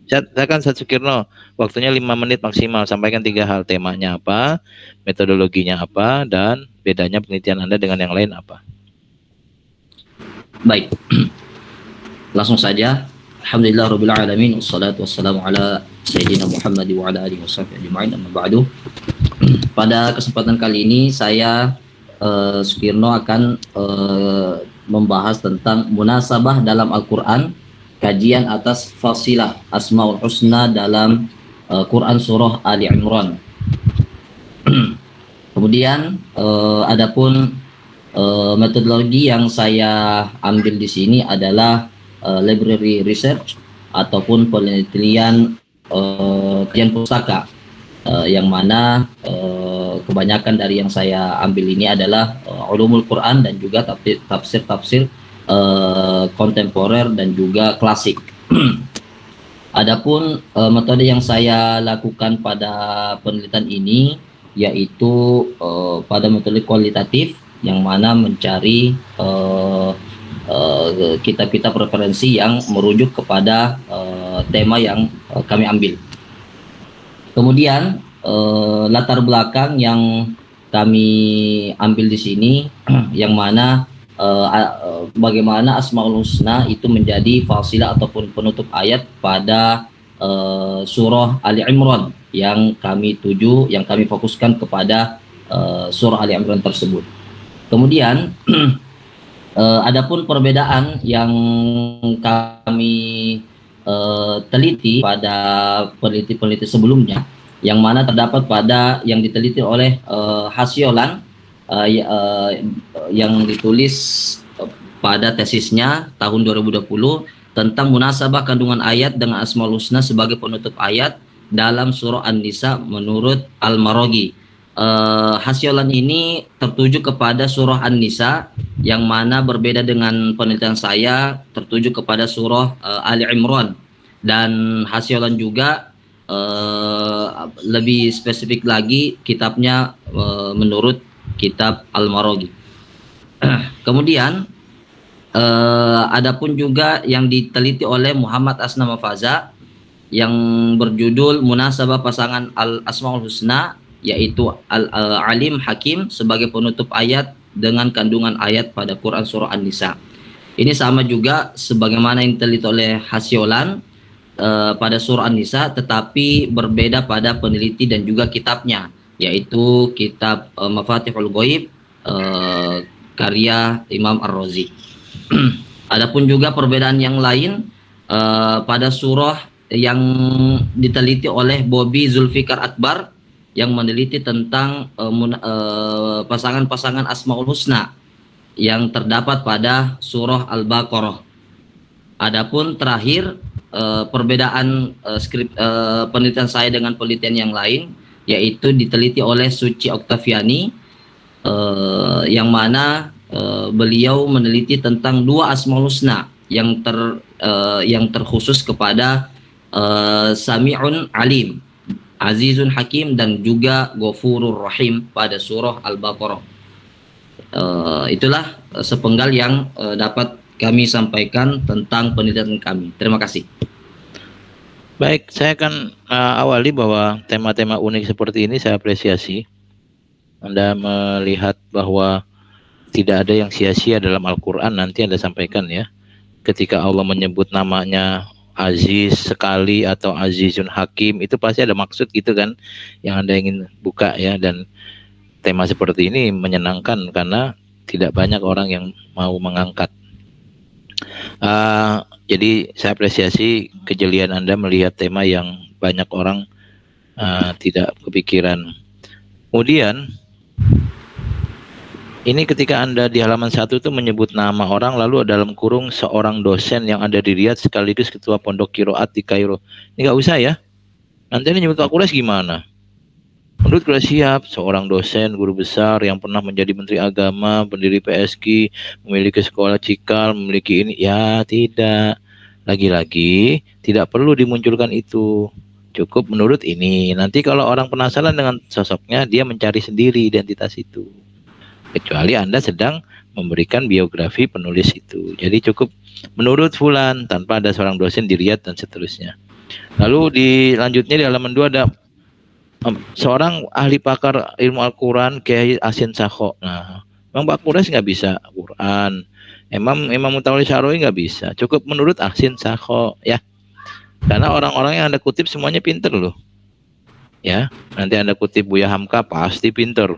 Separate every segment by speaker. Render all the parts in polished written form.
Speaker 1: Silakan Ustaz Sukirno, waktunya 5 menit maksimal. Sampaikan 3 hal, temanya apa, metodologinya apa, dan bedanya penelitian Anda dengan yang lain apa.
Speaker 2: Baik, langsung saja. Alhamdulillah rabbil alamin, wassalatu wassalamu ala sayyidina Muhammad wa ala alihi washabbihi ajma'in, amma ba'du. Pada kesempatan kali ini saya Sukirno akan membahas tentang munasabah dalam Al-Qur'an, kajian atas fasilah Asmaul Husna dalam Quran surah Ali Imran. Kemudian adapun metodologi yang saya ambil di sini adalah library research ataupun penelitian kajian pustaka, yang mana kebanyakan dari yang saya ambil ini adalah ulumul Quran dan juga tafsir-tafsir kontemporer dan juga klasik. Adapun metode yang saya lakukan pada penelitian ini yaitu pada metode kualitatif, yang mana mencari kitab-kitab referensi yang merujuk kepada tema yang kami ambil. Kemudian latar belakang yang kami ambil di sini yang mana bagaimana Asmaul Husna itu menjadi fasilah ataupun penutup ayat pada surah Ali Imran yang kami tuju, yang kami fokuskan kepada surah Ali Imran tersebut. Kemudian adapun perbedaan yang kami teliti pada peneliti-peneliti sebelumnya, yang mana terdapat pada yang diteliti oleh Hasyolan yang ditulis pada tesisnya tahun 2020 tentang munasabah kandungan ayat dengan Asmaul Husna sebagai penutup ayat dalam surah An-Nisa menurut Al-Maraghi. Hasyolan ini tertuju kepada surah An-Nisa, yang mana berbeda dengan penelitian saya tertuju kepada surah Ali Imran, dan Hasyolan juga lebih spesifik lagi kitabnya menurut kitab Al-Maraghi. Kemudian adapun juga yang diteliti oleh Muhammad Asna Mafaza yang berjudul Munasabah Pasangan Al-Asmaul Husna, yaitu Al-Alim Hakim sebagai penutup ayat dengan kandungan ayat pada Quran surah An-Nisa. Ini sama juga sebagaimana yang diteliti oleh Hasyolan pada surah An-Nisa, tetapi berbeda pada peneliti dan juga kitabnya, yaitu kitab Mafatihul Ghaib karya Imam Ar-Razi. Adapun juga perbedaan yang lain pada surah yang diteliti oleh Bobby Zulfikar Akbar yang meneliti tentang pasangan-pasangan Asmaul Husna yang terdapat pada surah Al-Baqarah. Adapun terakhir perbedaan penelitian saya dengan penelitian yang lain, yaitu diteliti oleh Suci Oktaviani, yang mana beliau meneliti tentang dua Asmaul Husna yang terkhusus kepada Sami'un Alim, Azizun Hakim, dan juga Ghafurur Rahim pada surah Al-Baqarah. Itulah sepenggal yang dapat kami sampaikan tentang penelitian kami. Terima kasih.
Speaker 1: Baik, saya akan awali bahwa tema-tema unik seperti ini saya apresiasi. Anda melihat bahwa tidak ada yang sia-sia dalam Al-Quran, nanti Anda sampaikan ya. Ketika Allah menyebut namanya Aziz sekali atau Azizun Hakim, itu pasti ada maksud gitu kan, yang Anda ingin buka ya. Dan tema seperti ini menyenangkan karena tidak banyak orang yang mau mengangkat. Jadi saya apresiasi kejelian Anda melihat tema yang banyak orang tidak kepikiran. Kemudian ini ketika Anda di halaman 1 itu menyebut nama orang, lalu dalam kurung seorang dosen yang ada di Riyadh sekaligus ketua pondok Qiraat di Kairo. Ini nggak usah ya. Nanti ini nyebut Pak Kules gimana? Menurut Kules siap, seorang dosen, guru besar yang pernah menjadi Menteri Agama, pendiri PSG, memiliki sekolah Cikal, memiliki ini. Ya tidak. Lagi-lagi tidak perlu dimunculkan itu. Cukup menurut ini. Nanti kalau orang penasaran dengan sosoknya, dia mencari sendiri identitas itu. Kecuali Anda sedang memberikan biografi penulis itu. Jadi cukup menurut Fulan tanpa ada seorang dosen di Riyadh dan seterusnya. Lalu dilanjutnya di halaman 2 ada seorang ahli pakar ilmu Al-Quran Kiai Asin Sakho. Nah, Bang Pak Kures nggak bisa Quran. Imam Mutawalli Syarawi nggak bisa. Cukup menurut Asin Sakho ya. Karena orang-orang yang Anda kutip semuanya pinter loh. Ya, nanti Anda kutip Buya Hamka pasti pinter.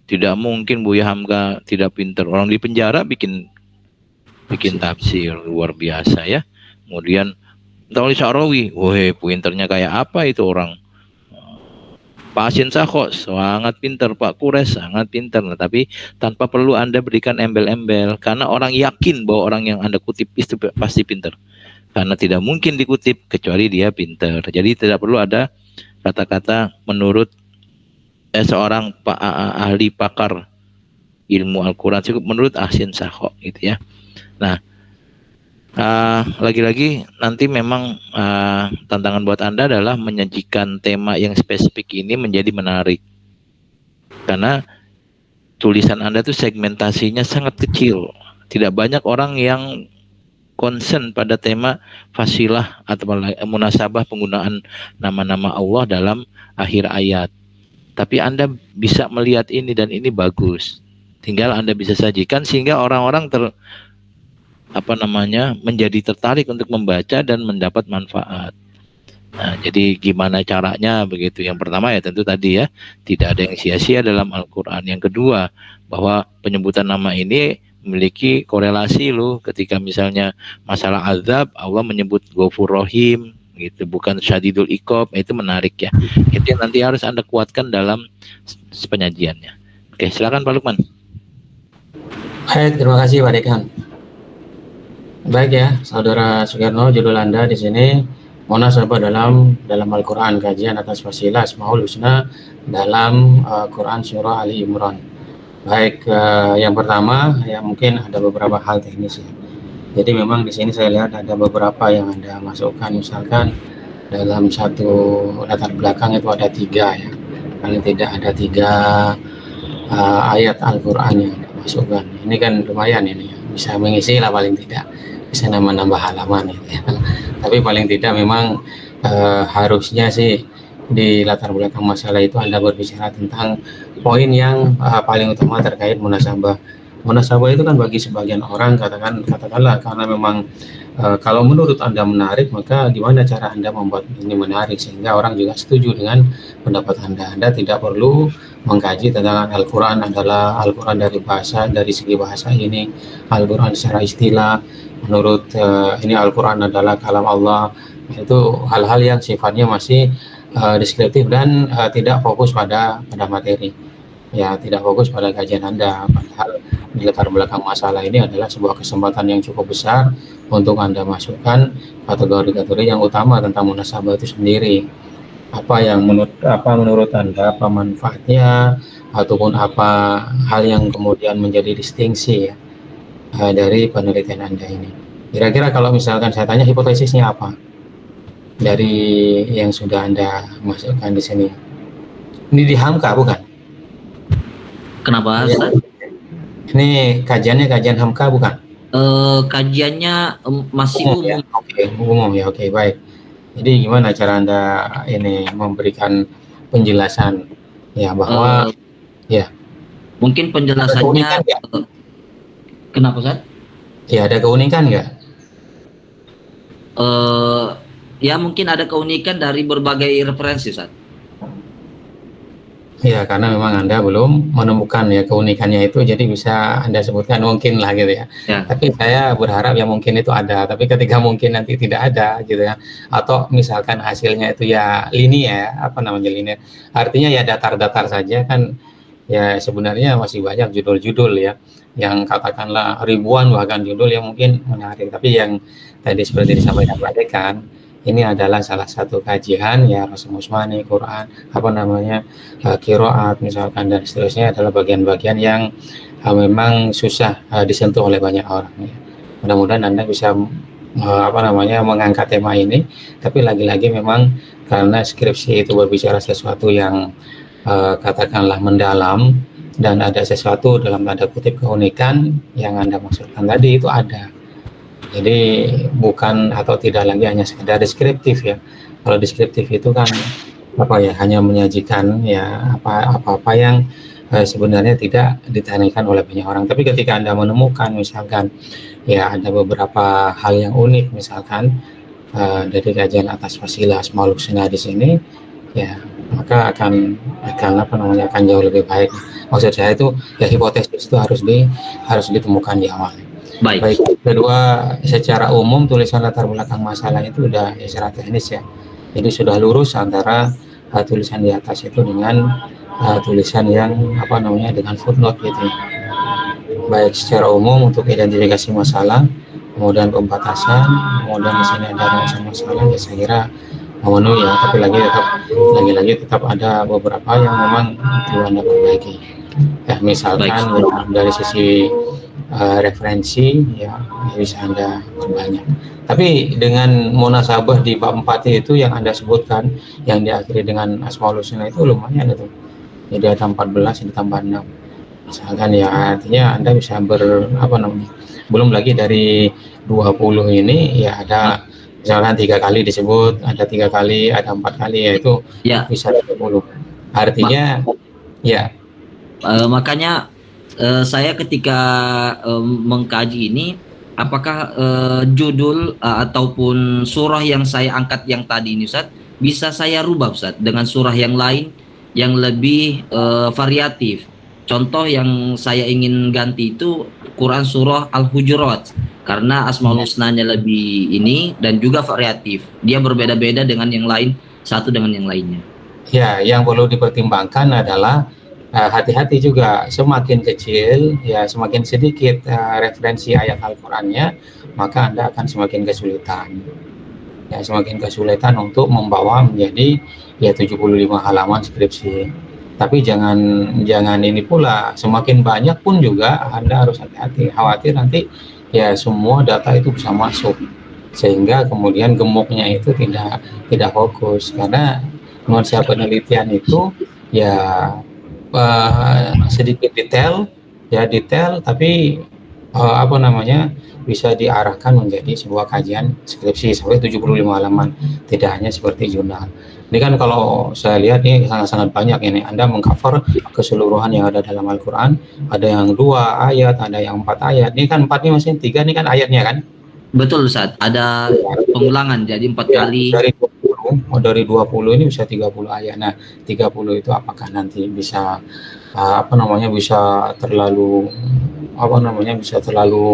Speaker 1: Tidak mungkin Buya Hamka tidak pinter. Orang di penjara bikin tafsir luar biasa ya. Kemudian Mutawalli Syarawi, woi pinternya kayak apa itu orang. Pak Asin Sakho sangat pintar, Pak Kures sangat pintar, nah, tapi tanpa perlu Anda berikan embel-embel, karena orang yakin bahwa orang yang Anda kutip itu pasti pintar, karena tidak mungkin dikutip kecuali dia pintar. Jadi tidak perlu ada kata-kata menurut seorang ahli pakar ilmu Al-Quran, cukup menurut Asin Sakho gitu ya. Nah, lagi-lagi nanti memang tantangan buat Anda adalah menyajikan tema yang spesifik ini menjadi menarik, karena tulisan Anda tuh segmentasinya sangat kecil. Tidak banyak orang yang concern pada tema fasilah atau munasabah penggunaan nama-nama Allah dalam akhir ayat. Tapi Anda bisa melihat ini dan ini bagus. Tinggal Anda bisa sajikan sehingga orang-orang menjadi tertarik untuk membaca dan mendapat manfaat. Nah, jadi gimana caranya begitu? Yang pertama ya tentu tadi ya, tidak ada yang sia-sia dalam Al-Quran. Yang kedua, bahwa penyebutan nama ini memiliki korelasi loh. Ketika misalnya masalah azab, Allah menyebut Ghafur Rahim gitu, bukan Syadidul Iqab. Itu menarik ya. Itu yang nanti harus Anda kuatkan dalam penyajiannya. Oke, silakan Pak Lukman.
Speaker 3: Baik, terima kasih Pak Dekan. Baik ya, Saudara Sugierno, judul Anda di sini munasabah dalam Al-Quran, kajian atas fasilah Asmaul Husna dalam Quran Surah Ali Imran. Baik, yang pertama ya mungkin ada beberapa hal teknis ya. Jadi memang di sini saya lihat ada beberapa yang Anda masukkan, misalkan dalam satu latar belakang itu ada 3 ya, paling tidak ada 3 ayat Al-Quran yang Anda masukkan. Ini kan lumayan ini ya, bisa mengisi lah paling tidak, bisa nambah halaman gitu ya. Tapi paling tidak memang harusnya sih di latar belakang masalah itu Anda berbicara tentang poin yang paling utama terkait munasabah. Munasabah itu kan bagi sebagian orang katakanlah karena memang kalau menurut Anda menarik, maka gimana cara Anda membuat ini menarik sehingga orang juga setuju dengan pendapat Anda. Anda tidak perlu mengkaji tentang Al-Quran adalah Al-Quran dari segi bahasa ini, Al-Quran secara istilah, menurut ini Al-Quran adalah kalam Allah. Itu hal-hal yang sifatnya masih deskriptif dan tidak fokus pada materi ya, tidak fokus pada kajian Anda. Padahal di latar belakang masalah ini adalah sebuah kesempatan yang cukup besar untuk Anda masukkan kategori-kategori yang utama tentang munasabah itu sendiri. Apa yang menurut Anda, apa manfaatnya, ataupun apa hal yang kemudian menjadi distingsi ya dari penelitian Anda ini. Kira-kira kalau misalkan saya tanya hipotesisnya apa dari yang sudah Anda masukkan di sini? Ini di Hamka bukan?
Speaker 2: Kenapa?
Speaker 3: Ya. Ini kajiannya kajian Hamka bukan?
Speaker 2: Kajiannya masih umum.
Speaker 3: Ya? Umum ya, oke, baik. Jadi gimana cara Anda ini memberikan penjelasan ya bahwa ya
Speaker 2: mungkin penjelasannya kenapa Ustaz?
Speaker 3: Ya ada keunikan nggak?
Speaker 2: Ya mungkin ada keunikan dari berbagai referensi Ustaz.
Speaker 3: Ya karena memang Anda belum menemukan ya keunikannya itu, jadi bisa Anda sebutkan mungkin lah gitu ya. Tapi saya berharap ya mungkin itu ada, tapi ketika mungkin nanti tidak ada gitu ya, atau misalkan hasilnya itu ya linear, linear, artinya ya datar-datar saja kan ya, sebenarnya masih banyak judul-judul ya yang katakanlah ribuan bahkan judul yang mungkin menarik, tapi yang tadi seperti disampaikan Pak Dekan, ini adalah salah satu kajian ya Rasul Musmani, Quran, qiraat misalkan dan seterusnya adalah bagian-bagian yang memang susah disentuh oleh banyak orang ya. Mudah-mudahan Anda bisa mengangkat tema ini, tapi lagi-lagi memang karena skripsi itu berbicara sesuatu yang katakanlah mendalam dan ada sesuatu dalam tanda kutip keunikan yang Anda maksudkan tadi itu ada. Jadi bukan atau tidak lagi hanya sekedar deskriptif ya, Kalau deskriptif itu kan apa ya, hanya menyajikan ya apa-apa yang sebenarnya tidak ditanyakan oleh banyak orang. Tapi ketika Anda menemukan misalkan ya ada beberapa hal yang unik misalkan dari kajian atas fasilah Asmaul Husna di sini, ya maka akan apa namanya, akan jauh lebih baik. Maksud saya itu ya hipotesis itu harus ditemukan di awal. Baik. Kedua, secara umum tulisan latar belakang masalah itu udah ya secara teknis ya. Jadi sudah lurus antara tulisan di atas itu dengan tulisan yang apa namanya dengan footnote gitu. Baik secara umum untuk identifikasi masalah, kemudian pembatasan, kemudian di sini ada rumusan masalah, ya saya kira memenuhi ya. Tapi lagi-lagi tetap ada beberapa yang memang perlu Anda perbaiki. Ya misalkan ya, dari sisi referensi ya bisa Anda perbanyak. Tapi dengan munasabah di bab 4 itu yang Anda sebutkan yang diakhiri dengan Asmaul Husna itu lumayan itu. Jadi ada 14 ditambah 6. Misalkan ya artinya Anda bisa apa namanya? Belum lagi dari 20 ini ya ada misalkan 3 kali disebut, ada 3 kali, ada 4 kali, yaitu ya bisa 20. Artinya ya
Speaker 2: makanya saya ketika mengkaji ini, apakah judul ataupun surah yang saya angkat yang tadi ini Ustaz, bisa saya rubah Ustaz dengan surah yang lain yang lebih variatif. Contoh yang saya ingin ganti itu Quran surah Al-Hujurat, karena Asmaul Husnanya lebih ini dan juga variatif. Dia berbeda-beda dengan yang lain, satu dengan yang lainnya.
Speaker 3: Ya, yang perlu dipertimbangkan adalah hati-hati juga, semakin kecil ya semakin sedikit referensi ayat Al-Qur'annya, maka Anda akan semakin kesulitan. Ya, semakin kesulitan untuk membawa menjadi ya 75 halaman skripsi. Tapi jangan ini pula, semakin banyak pun juga Anda harus hati-hati, khawatir nanti ya semua data itu bisa masuk sehingga kemudian gemuknya itu tidak fokus, karena nuansa penelitian itu ya sedikit detail tapi apa namanya bisa diarahkan menjadi sebuah kajian skripsi sampai 75 halaman, tidak hanya seperti jurnal. Ini kan kalau saya lihat ini sangat-sangat banyak ini, Anda mengcover keseluruhan yang ada dalam Al-Quran, ada yang 2 ayat, ada yang 4 ayat, ini kan 4 ini masih 3 ini kan ayatnya kan?
Speaker 2: Betul Ustaz, ada pengulangan jadi 4 kali.
Speaker 3: Dari 20 ini bisa 30 ayat. Nah, 30 itu apakah nanti bisa apa namanya bisa terlalu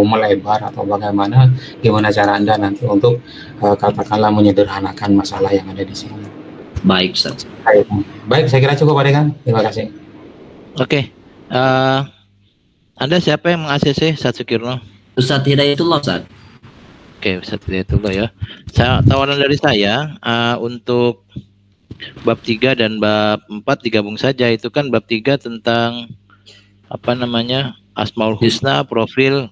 Speaker 3: melebar atau bagaimana? Gimana cara Anda nanti untuk katakanlah menyederhanakan masalah yang ada di sini?
Speaker 2: Baik Ustaz.
Speaker 3: Baik, saya kira cukup Pak Dekan. Terima kasih.
Speaker 1: Oke. Anda siapa yang meng-ACC Ustaz Sukirno?
Speaker 2: Ustaz Hidayatullah Ustaz.
Speaker 1: Oke, Ustaz Hidayatullah ya. Tawaran dari saya untuk bab 3 dan bab 4 digabung saja. Itu kan bab 3 tentang apa namanya Asmaul Husna, profil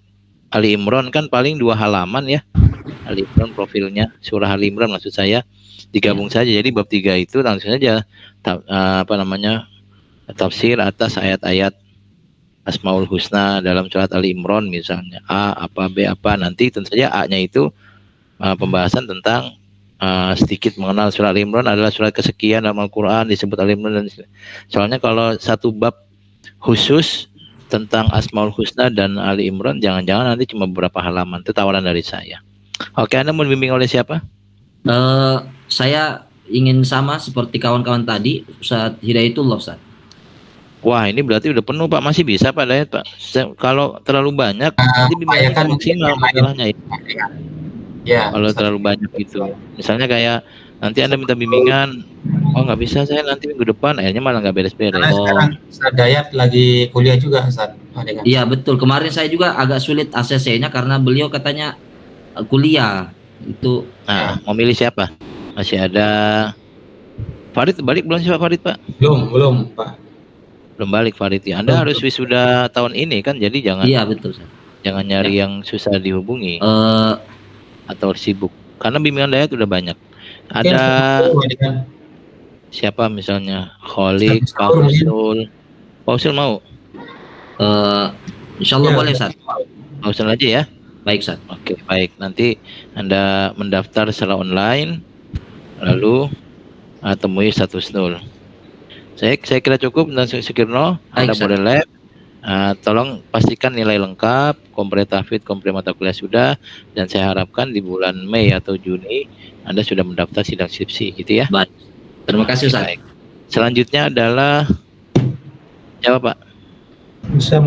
Speaker 1: Ali Imran, kan paling 2 halaman ya. Ali Imran profilnya, surah Ali Imran maksud saya, digabung saja. Jadi bab 3 itu langsung saja tafsir atas ayat-ayat Asmaul Husna dalam surat Ali Imran misalnya, A apa, B apa, nanti tentu saja A-nya itu pembahasan tentang sedikit mengenal surat Ali Imran adalah surat kesekian dalam Al-Quran disebut Ali Imran, dan soalnya kalau satu bab khusus tentang Asmaul Husna dan Ali Imran, jangan-jangan nanti cuma beberapa halaman. Itu tawaran dari saya. Oke, Anda mau dibimbing oleh siapa?
Speaker 2: Saya ingin sama seperti kawan-kawan tadi, Ustaz Hidayatullah Ustaz.
Speaker 1: Wah, ini berarti udah penuh Pak, masih bisa Pak Dayat Pak. Kalau terlalu banyak nanti bimbingannya kan maksimal masalahnya itu. Ya, kalau terlalu banyak gitu. Misalnya kayak nanti Anda minta bimbingan, oh nggak bisa saya nanti minggu depan, akhirnya malah nggak beres-beres.
Speaker 3: Sekarang Ustaz Dayat lagi kuliah juga Ustaz.
Speaker 2: Iya betul, kemarin saya juga agak sulit ACC-nya karena beliau katanya kuliah itu.
Speaker 1: Nah, mau milih siapa? Masih ada Farid balik belum sih Pak Farid Pak?
Speaker 3: Belum Pak.
Speaker 1: Belum balik Farid ya. Anda harus wisuda tahun ini kan, jadi jangan.
Speaker 2: Iya betul.
Speaker 1: Jangan nyari yang susah dihubungi atau sibuk. Karena bimbingan Dayat udah banyak. Ada siapa misalnya? Kholik, Pak Usul. Pak Usul mau?
Speaker 2: Insyaallah boleh Ustaz.
Speaker 1: Pak Usul aja ya.
Speaker 2: Baik Ustaz.
Speaker 1: Oke baik. Nanti Anda mendaftar secara online. lalu temui status nul. Saya kira cukup tentang Sukirno. Anda
Speaker 2: Baik, Ustaz.
Speaker 1: model lab. Tolong pastikan nilai lengkap, komplit tahfidz, komplit mata kuliah sudah, dan saya harapkan di bulan Mei atau Juni Anda sudah mendaftar sidang skripsi, gitu ya.
Speaker 2: Baik. Terima kasih, Ustaz.
Speaker 1: Baik. Selanjutnya adalah jawab, Pak.
Speaker 4: Bisa